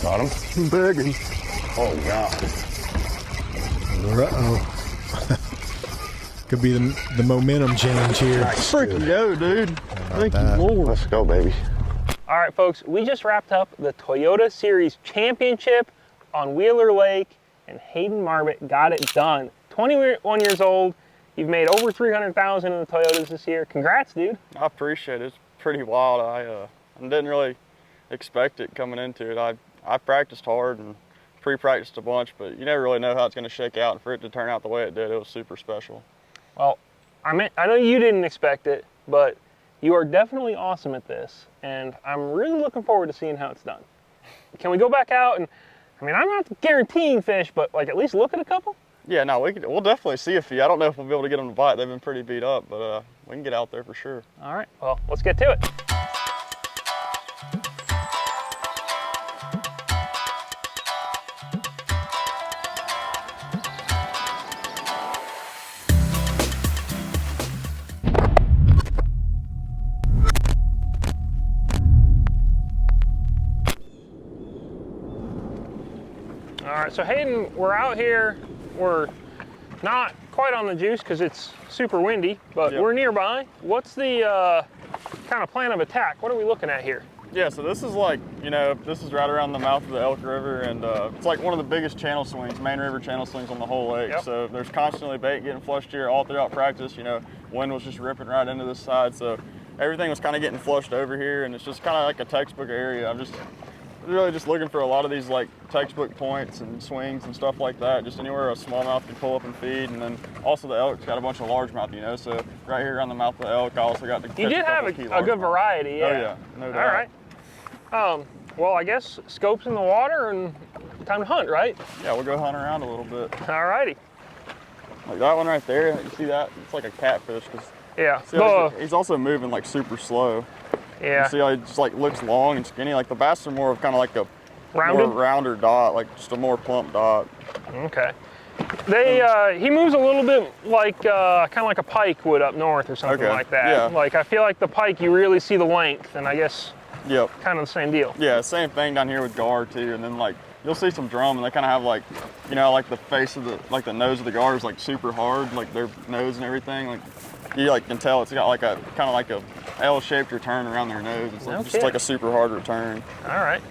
Got him. Begging. Oh, God. Uh-oh. Could be the momentum change here. Nice. Freaking go, dude. Thank you, Lord. Let's go, baby. All right, folks, we just wrapped up the Toyota Series Championship on Wheeler Lake, and Hayden Marbut got it done. 21 years old. You've made over 300,000 in the Toyotas this year. Congrats, dude. I appreciate it. It's pretty wild. I didn't really expect it coming into it. I practiced hard and pre-practiced a bunch, but you never really know how it's going to shake out, and for it to turn out the way it did, it was super special. Well, I know you didn't expect it, but you are definitely awesome at this, and I'm really looking forward to seeing how it's done. Can we go back out and, I mean, I'm not guaranteeing fish, but like at least look at a couple? Yeah, no, we'll definitely see a few. I don't know if we'll be able to get them to bite. They've been pretty beat up, but we can get out there for sure. All right, well, let's get to it. All right, so Hayden, we're out here. We're not quite on the juice because it's super windy, but Yep. we're nearby. What's the kind of plan of attack? What are we looking at here? Yeah, so this is like, this is right around the mouth of the Elk River, and it's like one of the biggest channel swings, main river channel swings on the whole lake. Yep. So there's constantly bait getting flushed here all throughout practice. Wind was just ripping right into this side, so everything was kind of getting flushed over here, and it's just kind of like a textbook area. I'm just really just looking for a lot of these like textbook points and swings and stuff like that, just anywhere a smallmouth can pull up and feed. And then also the elk's got a bunch of largemouth, so right here on the mouth of the elk I also got to catch You did have a good variety, yeah. Oh yeah, no doubt. All right. Well, I guess scopes in the water and time to hunt, right? Yeah, we'll go hunt around a little bit. All righty. Like that one right there, you see that? It's like a catfish. Yeah. He's also moving like super slow. Yeah. You see how he just like looks long and skinny? Like the bass are more of kind of like a Rounded? more rounder dot, like just a more plump dot. Okay. He moves a little bit like kind of like a pike would up north or something like that. Yeah. Like I feel like the pike, you really see the length, and I guess Yep. kind of the same deal. Yeah, same thing down here with gar too. And then like you'll see some drum, and they kind of have like, like the face of the nose of the gar is like super hard, like their nose and everything. Like you like can tell it's got like a kind of like a L-shaped return around their nose. It's like, just like a super hard return. All right.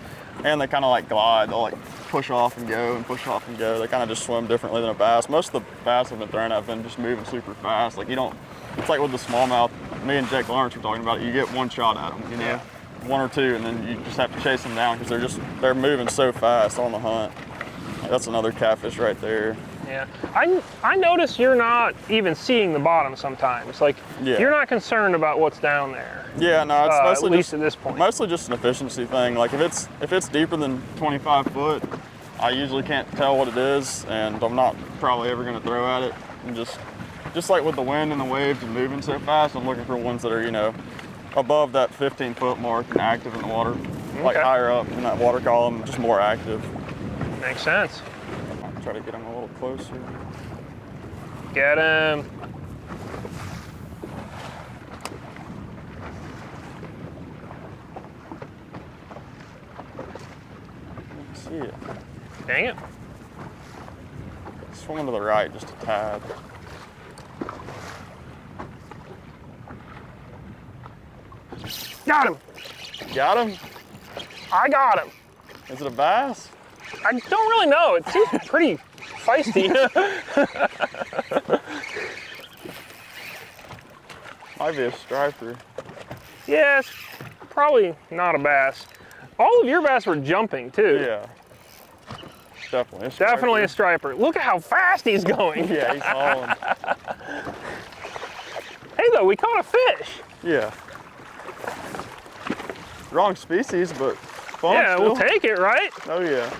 And they kind of like glide. They'll like push off and go and push off and go. They kind of just swim differently than a bass. Most of the bass I've been throwing have been just moving super fast. Like it's like with the smallmouth, me and Jake Lawrence were talking about it, you get one shot at them, Yeah. One or two, and then you just have to chase them down because they're moving so fast on the hunt. Like, that's another catfish right there. Yeah, I notice you're not even seeing the bottom sometimes. Like, you're not concerned about what's down there. Yeah, no, it's mostly at least at this point. Mostly just an efficiency thing. Like if it's deeper than 25 foot, I usually can't tell what it is, and I'm not probably ever going to throw at it. And just like with the wind and the waves and moving so fast, I'm looking for ones that are above that 15-foot mark and active in the water, like higher up in that water column, just more active. Makes sense. Try to get him a little closer. Get him. Let's see it. Dang it. Swing to the right just a tad. Got him. Got him? I got him. Is it a bass? I don't really know. It seems pretty feisty. Might be a striper. Yeah, it's probably not a bass. All of your bass were jumping too. Yeah. Definitely a striper. Definitely a striper. Look at how fast he's going. Yeah, he's hauling. Hey though, we caught a fish. Yeah. Wrong species, but fun Yeah, still. we'll take it, right? Oh yeah.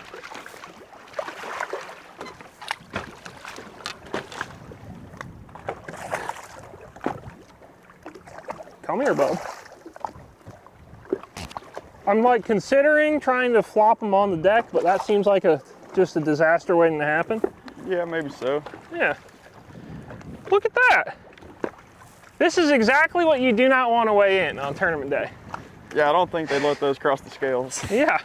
Come here, bub. I'm like considering trying to flop them on the deck, but that seems like just a disaster waiting to happen. Yeah, maybe so. Yeah. Look at that. This is exactly what you do not want to weigh in on tournament day. Yeah, I don't think they'd let those cross the scales. Yeah.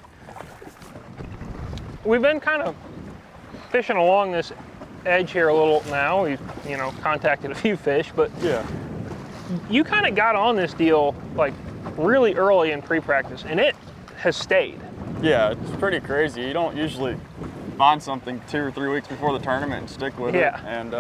we've been kind of fishing along this edge here a little now. We've, you know, contacted a few fish, but Yeah. you kind of got on this deal like really early in pre-practice, and it has stayed. Yeah, it's pretty crazy. You don't usually find something 2 or 3 weeks before the tournament and stick with it. And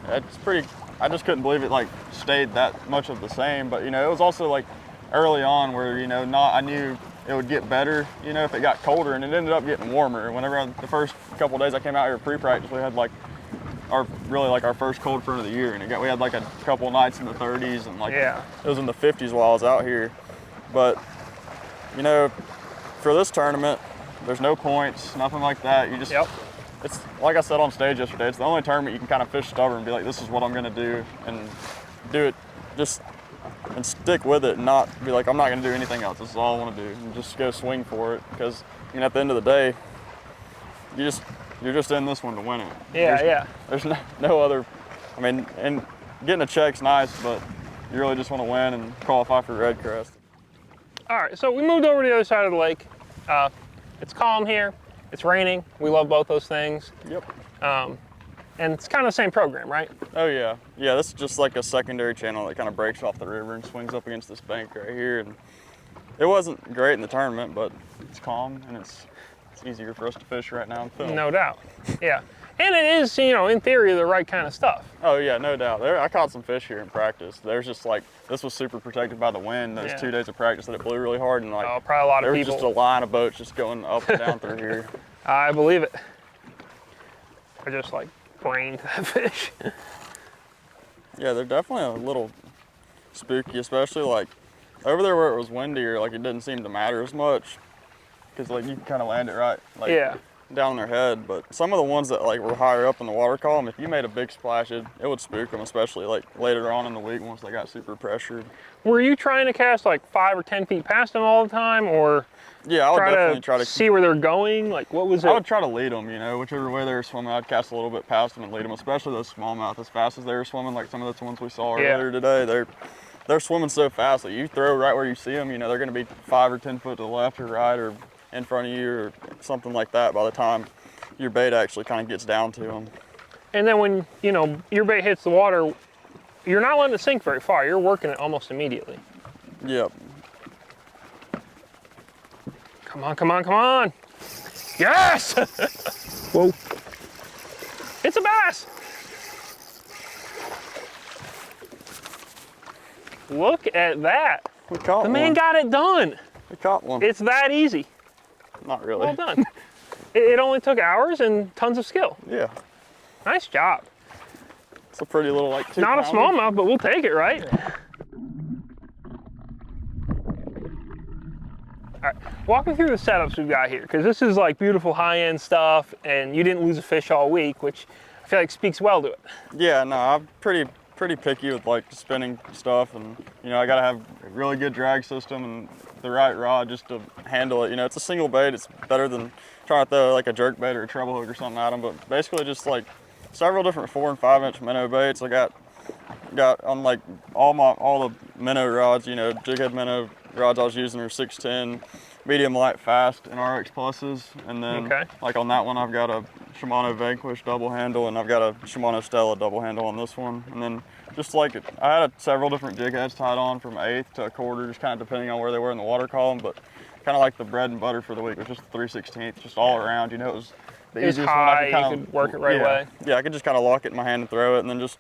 it's pretty, I just couldn't believe it like stayed that much of the same. But you know, it was also like early on where, you know, I knew it would get better, you know, if it got colder, and it ended up getting warmer. Whenever the first couple of days I came out here pre-practice, we had like our first cold front of the year, and we had like a couple nights in the 30s, and like it was in the 50s while I was out here. But you know, for this tournament, there's no points, nothing like that. You just, it's like I said on stage yesterday, it's the only tournament you can kind of fish stubborn and be like, this is what I'm gonna do, and do it just, and stick with it, and not be like, I'm not gonna do anything else, this is all I wanna do, and just go swing for it. Because, you know, at the end of the day, you're just in this one to win it. There's no other, I mean, and getting a check's nice, but you really just wanna win and qualify for Red Crest. All right, so we moved over to the other side of the lake. It's calm here, it's raining. We love both those things. Yep. And it's kind of the same program, right? Oh yeah. Yeah, this is just like a secondary channel that kind of breaks off the river and swings up against this bank right here. And it wasn't great in the tournament, but it's calm and it's easier for us to fish right now and film. No doubt, yeah. And it is, you know, in theory, the right kind of stuff. Oh yeah, no doubt. I caught some fish here in practice. There's just like, this was super protected by the wind, those 2 days of practice that it blew really hard, and like, probably a lot of there people. was just a line of boats just going up and down through here. I believe it. I just like brained that fish. Yeah, they're definitely a little spooky, especially like over there where it was windier, like it didn't seem to matter as much, because like you can kind of land it right, like down on their head. But some of the ones that like were higher up in the water column, if you made a big splash, it would spook them, especially like later on in the week once they got super pressured. Were you trying to cast like 5 or 10 feet past them all the time, or yeah, I would definitely try to see where they're going? Like, what was it? I would try to lead them, you know, whichever way they were swimming, I'd cast a little bit past them and lead them, especially those smallmouth. As fast as they were swimming, like some of those ones we saw earlier today, they're swimming so fast that you throw right where you see them, you know, they're going to be 5 or 10 foot to the left or right or in front of you or something like that by the time your bait actually kind of gets down to them. And then when, you know, your bait hits the water, you're not letting it sink very far. You're working it almost immediately. Yep. Come on, come on, come on. Yes! Whoa. It's a bass. Look at that. We caught the man got it done. We caught one. It's that easy. Not really. Well done. It only took hours and tons of skill. Yeah. Nice job. It's a pretty little, like, 2 Not pounder. a smallmouth, but we'll take it, right? Yeah. All right, walk me through the setups we've got here, because this is like beautiful high-end stuff, and you didn't lose a fish all week, which I feel like speaks well to it. Yeah, no, I'm pretty picky with like spinning stuff, and you know, I gotta have a really good drag system and the right rod just to handle it. You know, it's a single bait, it's better than trying to throw like a jerk bait or a treble hook or something at them, but basically just like several different 4 and 5 inch minnow baits. I got on like all the minnow rods, you know, jig head minnow rods I was using are 610 medium light fast NRX pluses, and then like on that one I've got a Shimano Vanquish double handle, and I've got a Shimano Stella double handle on this one. And then just like I had several different jig heads tied on from 1/8 to 1/4, just kind of depending on where they were in the water column, but kind of like the bread and butter for the week was just the 3/16, just all around. You know, it was the easiest high, one. I could kind you could work it right away. Yeah, I could just kind of lock it in my hand and throw it, and then just,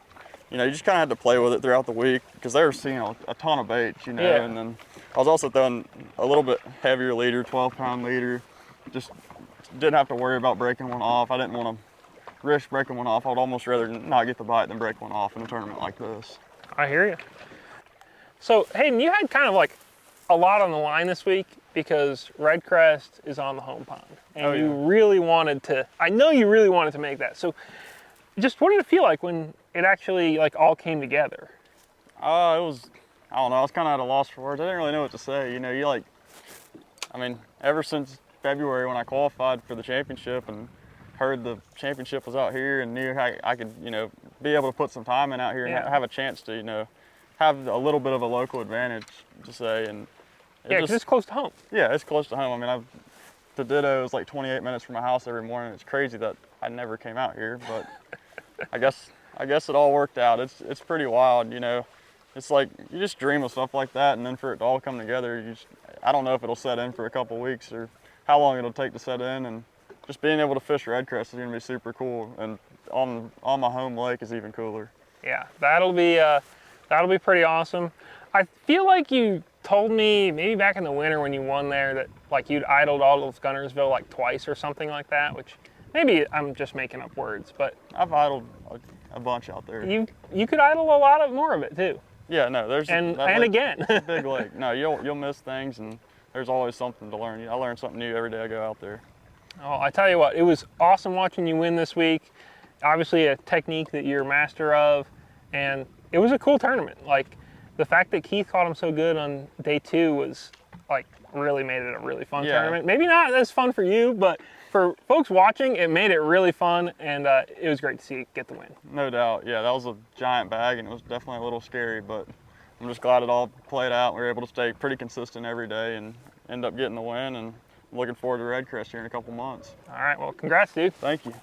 you know, you just kind of had to play with it throughout the week because they were seeing a ton of baits, you know. And then I was also throwing a little bit heavier leader, 12-pound leader. Just didn't have to worry about breaking one off. I didn't want to risk breaking one off. I'd almost rather not get the bite than break one off in a tournament like this. I hear you. So Hayden, you had kind of like a lot on the line this week because Red Crest is on the home pond, and you really wanted to. I know you really wanted to make that. So, just what did it feel like when it actually like all came together? It was, I don't know, I was kind of at a loss for words. I didn't really know what to say. You know, I mean, ever since February when I qualified for the championship and heard the championship was out here and knew I could, you know, be able to put some time in out here and have a chance to, you know, have a little bit of a local advantage to say. And because it's close to home. Yeah, it's close to home. I mean, to Ditto is like 28 minutes from my house every morning. It's crazy that I never came out here, but I guess it all worked out. It's pretty wild, you know. It's like you just dream of stuff like that, and then for it to all come together, I don't know if it'll set in for a couple weeks or how long it'll take to set in, and just being able to fish red crest is gonna be super cool, and on my home lake is even cooler. Yeah, that'll be pretty awesome. I feel like you told me maybe back in the winter when you won there that like you'd idled all of Gunnersville like twice or something like that, which maybe I'm just making up words, but I've idled a bunch out there. You could idle a lot more of it too. Yeah, no, there's and lake, again, it's a big lake. No, you'll miss things, and there's always something to learn. I learn something new every day I go out there. Oh, I tell you what, it was awesome watching you win this week. Obviously a technique that you're a master of, and it was a cool tournament. Like the fact that Keith caught him so good on day 2 was like really made it a really fun tournament. Maybe not as fun for you, but for folks watching, it made it really fun, and it was great to see you get the win. No doubt, yeah, that was a giant bag, and it was definitely a little scary, but I'm just glad it all played out. We were able to stay pretty consistent every day and end up getting the win, and I'm looking forward to Red Crest here in a couple months. All right, well, congrats, dude. Thank you.